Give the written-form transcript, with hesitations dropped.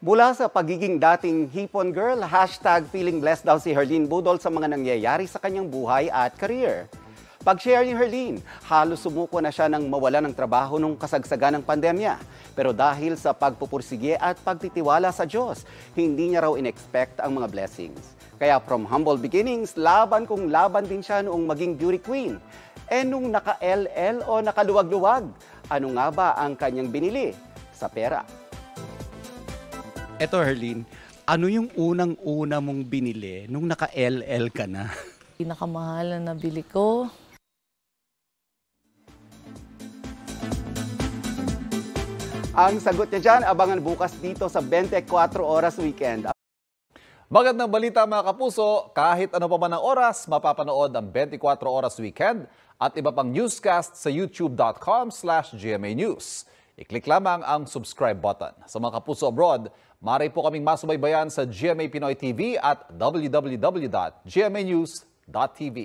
Mula sa pagiging dating hipon girl, #feeling blessed daw si Herlene Budol sa mga nangyayari sa kanyang buhay at career. Pag-share ni Herlene, halos sumuko na siya nang mawala ng trabaho nung kasagsagan ng pandemya. Pero dahil sa pagpupursige at pagtitiwala sa Diyos, hindi niya raw in-expect ang mga blessings. Kaya from humble beginnings, laban kung laban din siya noong maging beauty queen. Nung naka-LL o nakaluwag-luwag, ano nga ba ang kanyang binili? Sa pera. Eto Herlene, ano yung unang-una mong binili nung naka-LL ka na? Pinakamahal na nabili ko. Ang sagot niya dyan, abangan bukas dito sa 24 Oras Weekend. Magandang balita mga kapuso, kahit ano pa man ang oras, mapapanood ang 24 Oras Weekend at iba pang newscast sa youtube.com/GMA News. I-click lamang ang subscribe button. Sa mga kapuso abroad, maaari po kaming masubaybayan sa GMA Pinoy TV at www.gmanews.tv.